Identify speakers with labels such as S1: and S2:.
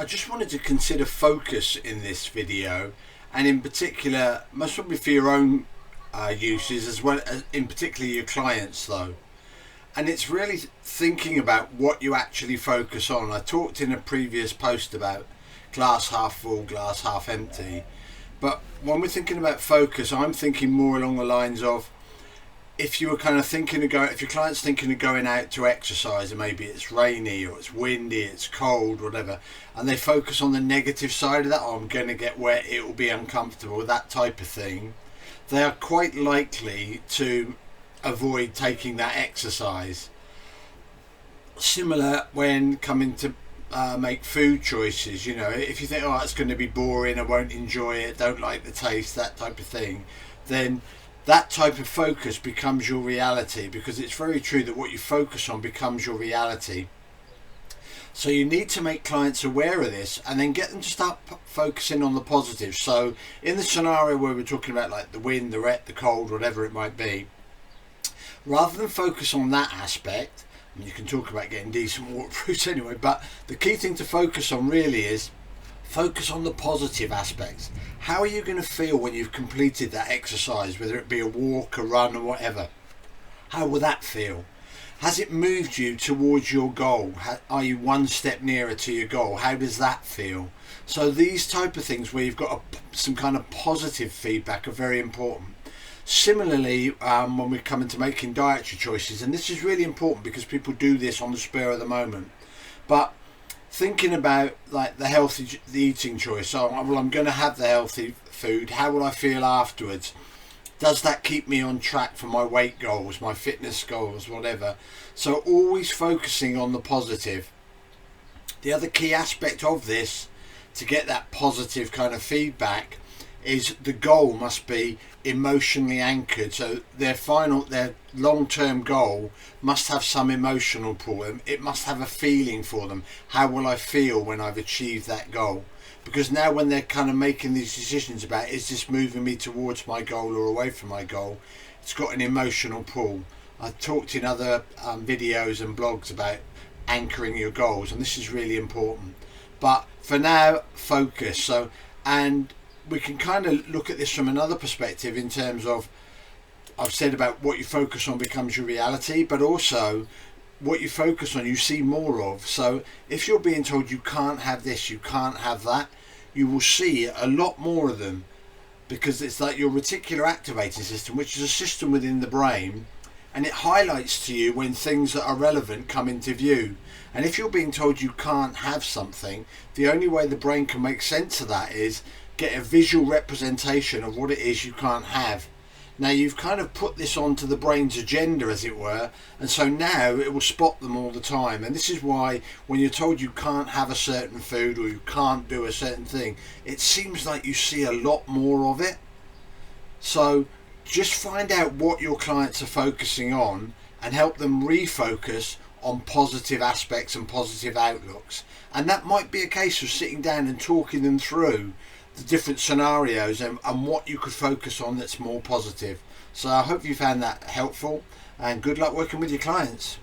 S1: I just wanted to consider focus in this video, and in particular, most probably for your own uses, as well as in particular your clients though. And it's really thinking about what you actually focus on. I talked in a previous post about glass half full, glass half empty. But when we're thinking about focus, I'm thinking more along the lines of, if you were kind of thinking of if your client's thinking of going out to exercise, and maybe it's rainy or it's windy, it's cold, whatever, and they focus on the negative side of that, oh, I'm going to get wet, it will be uncomfortable, that type of thing, they are quite likely to avoid taking that exercise. Similar when coming to make food choices, you know, if you think, oh, it's going to be boring, I won't enjoy it, don't like the taste, that type of thing, then that type of focus becomes your reality, because it's very true that what you focus on becomes your reality. So you need to make clients aware of this and then get them to start focusing on the positive. So in the scenario where we're talking about like the wind, the wet, the cold, whatever it might be, rather than focus on that aspect, and you can talk about getting decent waterproofs anyway, but the key thing to focus on really is focus on the positive aspects. How are you going to feel when you've completed that exercise, whether it be a walk, a run or whatever? How will that feel? Has it moved you towards your goal? Are you one step nearer to your goal? How does that feel? So these type of things where you've got some kind of positive feedback are very important. Similarly, when we're coming to making dietary choices, and this is really important because people do this on the spur of the moment, but thinking about like the eating choice. So, well, I'm going to have the healthy food. How will I feel afterwards? Does that keep me on track for my weight goals, my fitness goals, whatever? So always focusing on the positive. The other key aspect of this to get that positive kind of feedback is the goal must be emotionally anchored. So their long-term goal must have some emotional pull. It must have a feeling for them. How will I feel when I've achieved that goal? Because now when they're kind of making these decisions about, is this moving me towards my goal or away from my goal, it's got an emotional pull. I've talked in other videos and blogs about anchoring your goals, and this is really important. But for now, focus. So, and we can kind of look at this from another perspective in terms of, I've said about what you focus on becomes your reality, but also what you focus on you see more of. So if you're being told you can't have this, you can't have that, you will see a lot more of them, because it's like your reticular activating system, which is a system within the brain, and it highlights to you when things that are relevant come into view. And if you're being told you can't have something, the only way the brain can make sense of that is get a visual representation of what it is you can't have. Now you've kind of put this onto the brain's agenda, as it were, and so now it will spot them all the time. And this is why when you're told you can't have a certain food or you can't do a certain thing, it seems like you see a lot more of it. So just find out what your clients are focusing on and help them refocus on positive aspects and positive outlooks. And that might be a case of sitting down and talking them through the different scenarios and what you could focus on that's more positive. So I hope you found that helpful, and good luck working with your clients.